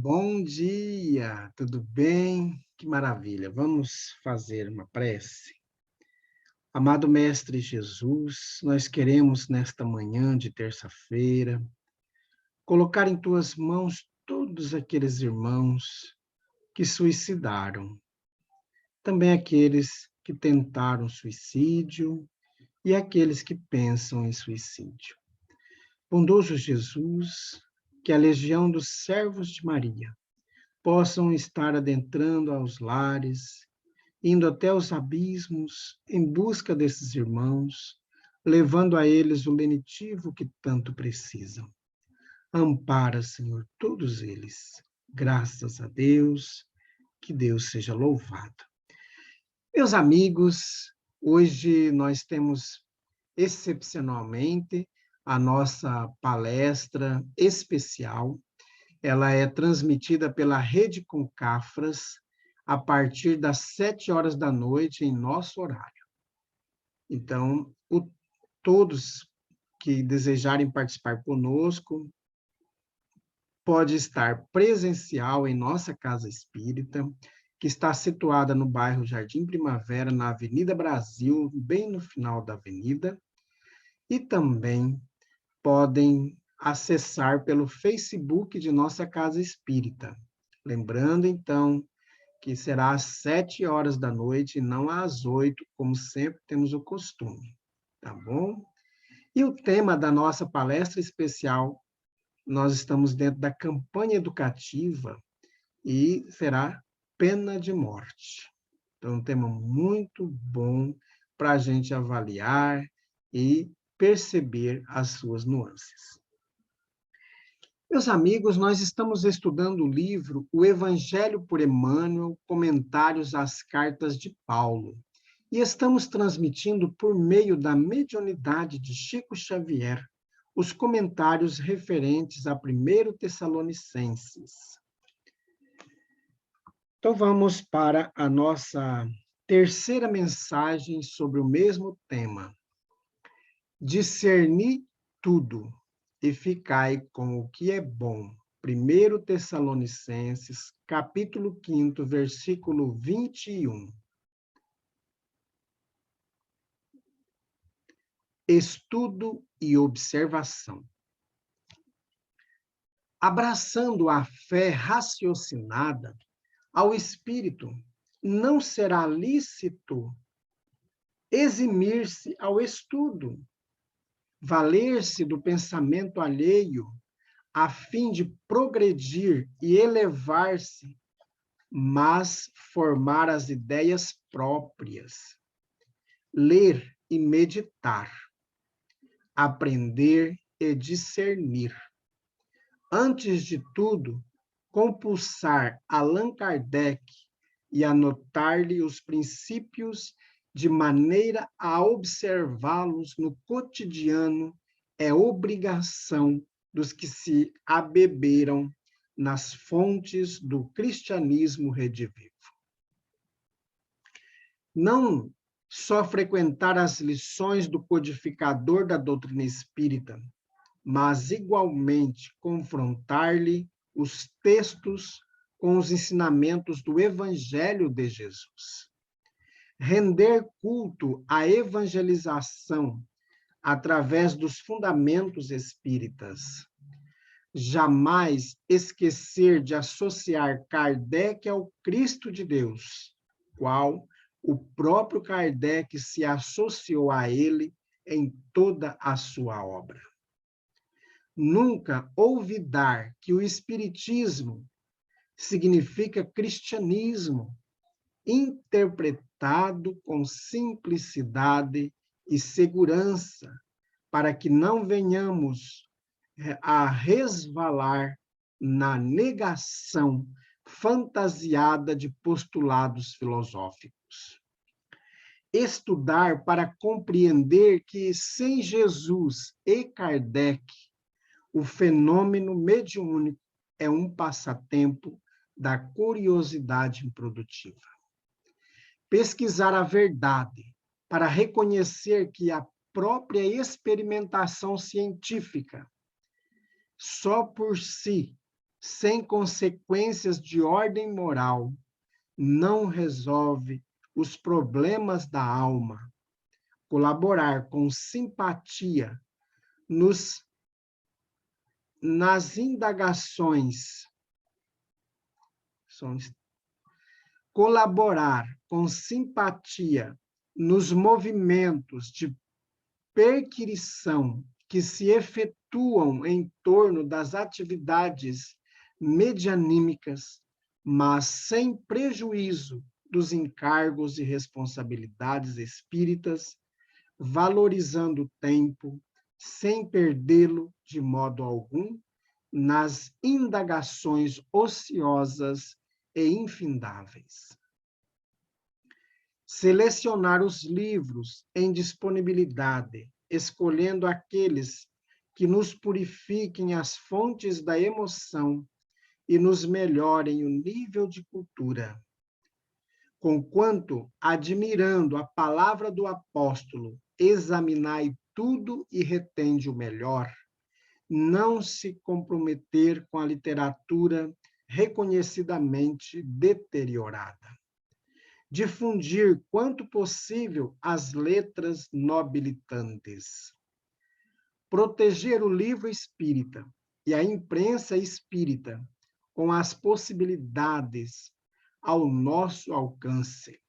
Bom dia, tudo bem? Que maravilha. Vamos fazer uma prece. Amado Mestre Jesus, nós queremos nesta manhã de terça-feira colocar em tuas mãos todos aqueles irmãos que suicidaram, também aqueles que tentaram suicídio e aqueles que pensam em suicídio. Bondoso Jesus, que a legião dos servos de Maria possam estar adentrando aos lares, indo até os abismos em busca desses irmãos, levando a eles o lenitivo que tanto precisam. Ampara, Senhor, todos eles. Graças a Deus, que Deus seja louvado. Meus amigos, hoje nós temos excepcionalmente a nossa palestra especial. Ela é transmitida pela Rede Concafras a partir das 7 horas da noite em nosso horário. Então, todos que desejarem participar conosco, pode estar presencial em nossa Casa Espírita, que está situada no bairro Jardim Primavera, na Avenida Brasil, bem no final da avenida, e também podem acessar pelo Facebook de nossa Casa Espírita. Lembrando, então, que será às 7 horas da noite e não às 8, como sempre temos o costume, tá bom? E o tema da nossa palestra especial, nós estamos dentro da campanha educativa e será pena de morte. Então, um tema muito bom para a gente avaliar e perceber as suas nuances. Meus amigos, nós estamos estudando o livro O Evangelho por Emmanuel, Comentários às Cartas de Paulo, e estamos transmitindo por meio da mediunidade de Chico Xavier os comentários referentes a 1 Tessalonicenses. Então vamos para a nossa terceira mensagem sobre o mesmo tema. Discerni tudo e ficai com o que é bom. 1 Tessalonicenses, capítulo 5, versículo 21. Estudo e observação. Abraçando a fé raciocinada, ao espírito não será lícito eximir-se ao estudo, valer-se do pensamento alheio, a fim de progredir e elevar-se, mas formar as ideias próprias, ler e meditar, aprender e discernir. Antes de tudo, compulsar Allan Kardec e anotar-lhe os princípios de maneira a observá-los no cotidiano é obrigação dos que se abeberam nas fontes do cristianismo redivivo. Não só frequentar as lições do codificador da doutrina espírita, mas igualmente confrontar-lhe os textos com os ensinamentos do Evangelho de Jesus. Render culto à evangelização através dos fundamentos espíritas. Jamais esquecer de associar Kardec ao Cristo de Deus, qual o próprio Kardec se associou a ele em toda a sua obra. Nunca olvidar que o Espiritismo significa cristianismo, interpretado com simplicidade e segurança, para que não venhamos a resvalar na negação fantasiada de postulados filosóficos. Estudar para compreender que, sem Jesus e Kardec, o fenômeno mediúnico é um passatempo da curiosidade improdutiva. Pesquisar a verdade para reconhecer que a própria experimentação científica, só por si, sem consequências de ordem moral, não resolve os problemas da alma. Colaborar com simpatia nas indagações, colaborar com simpatia nos movimentos de perquisição que se efetuam em torno das atividades medianímicas, mas sem prejuízo dos encargos e responsabilidades espíritas, valorizando o tempo, sem perdê-lo de modo algum, nas indagações ociosas e infindáveis. Selecionar os livros em disponibilidade, escolhendo aqueles que nos purifiquem as fontes da emoção e nos melhorem o nível de cultura. Conquanto, admirando a palavra do apóstolo, examinai tudo e retende o melhor, não se comprometer com a literatura reconhecidamente deteriorada. Difundir quanto possível as letras nobilitantes. Proteger o livro espírita e a imprensa espírita com as possibilidades ao nosso alcance.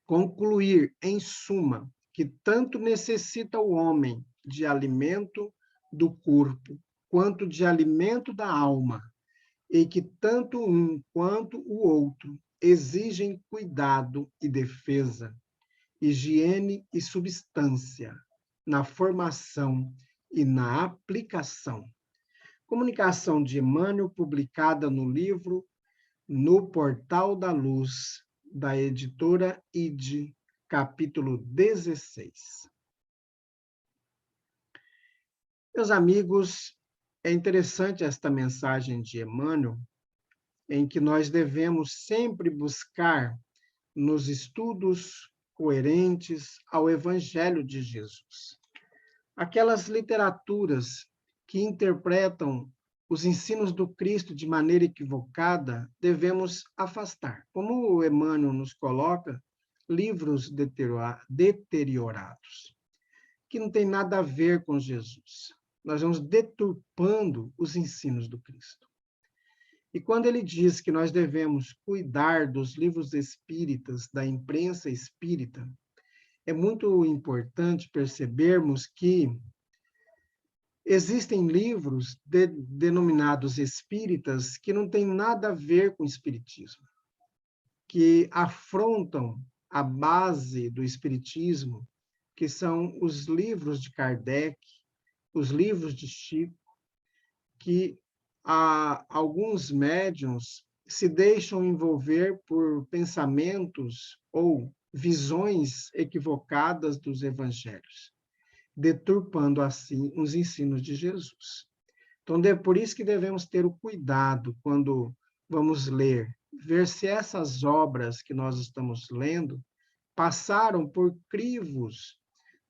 Concluir, em suma, que tanto necessita o homem de alimento do corpo, quanto de alimento da alma, e que tanto um quanto o outro exigem cuidado e defesa, higiene e substância, na formação e na aplicação. Comunicação de Emmanuel, publicada no livro No Portal da Luz, da editora ID, capítulo 16. Meus amigos, é interessante esta mensagem de Emmanuel, em que nós devemos sempre buscar nos estudos coerentes ao Evangelho de Jesus. Aquelas literaturas que interpretam os ensinos do Cristo de maneira equivocada, devemos afastar. Como o Emmanuel nos coloca, livros deteriorados, que não tem nada a ver com Jesus. Nós vamos deturpando os ensinos do Cristo. E quando ele diz que nós devemos cuidar dos livros espíritas, da imprensa espírita, é muito importante percebermos que existem livros denominados espíritas que não têm nada a ver com o espiritismo, que afrontam a base do espiritismo, que são os livros de Kardec, os livros de Chico, que alguns médiuns se deixam envolver por pensamentos ou visões equivocadas dos evangelhos, deturpando assim os ensinos de Jesus. Então, é por isso que devemos ter o cuidado quando vamos ler, ver se essas obras que nós estamos lendo passaram por crivos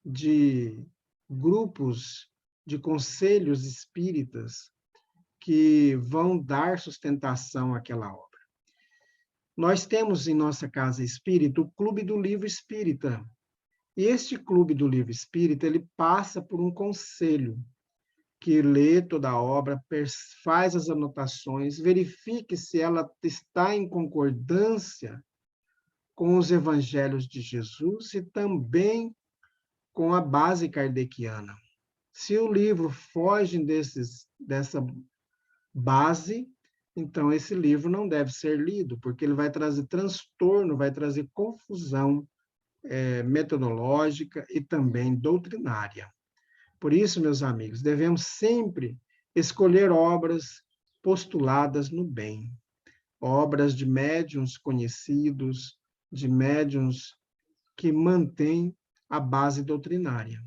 de grupos de conselhos espíritas que vão dar sustentação àquela obra. Nós temos em nossa casa espírita o Clube do Livro Espírita. E este Clube do Livro Espírita, ele passa por um conselho que lê toda a obra, faz as anotações, verifique se ela está em concordância com os evangelhos de Jesus e também com a base kardeciana. Se o livro foge dessa base, então esse livro não deve ser lido, porque ele vai trazer transtorno, vai trazer confusão metodológica e também doutrinária. Por isso, meus amigos, devemos sempre escolher obras postuladas no bem, obras de médiuns conhecidos, de médiuns que mantêm a base doutrinária,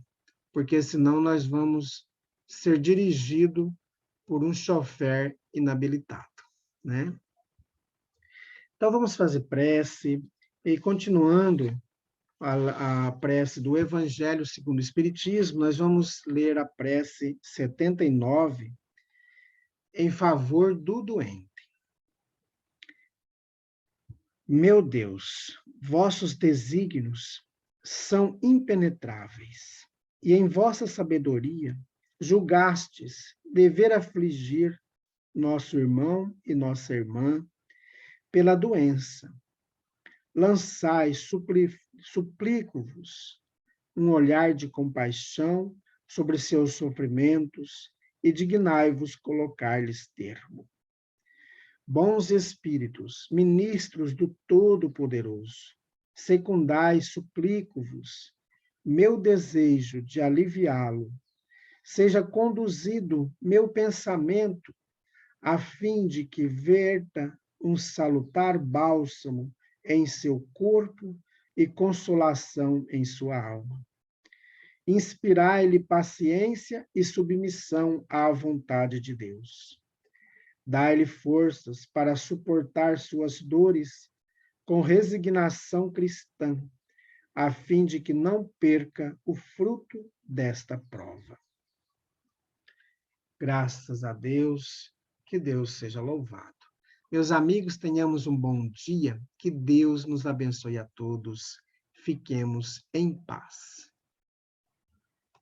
porque senão nós vamos ser dirigidos por um chofer inabilitado, né? Então, vamos fazer prece, e continuando a prece do Evangelho segundo o Espiritismo, nós vamos ler a prece 79, em favor do doente. Meu Deus, vossos desígnios são impenetráveis, e em vossa sabedoria julgastes dever afligir nosso irmão e nossa irmã pela doença. Lançai, suplico-vos, um olhar de compaixão sobre seus sofrimentos e dignai-vos colocar-lhes termo. Bons espíritos, ministros do Todo-Poderoso, secundai, suplico-vos, meu desejo de aliviá-lo, seja conduzido meu pensamento a fim de que verta um salutar bálsamo em seu corpo e consolação em sua alma. Inspirai-lhe paciência e submissão à vontade de Deus. Dai-lhe forças para suportar suas dores com resignação cristã, a fim de que não perca o fruto desta prova. Graças a Deus, que Deus seja louvado. Meus amigos, tenhamos um bom dia, que Deus nos abençoe a todos. Fiquemos em paz.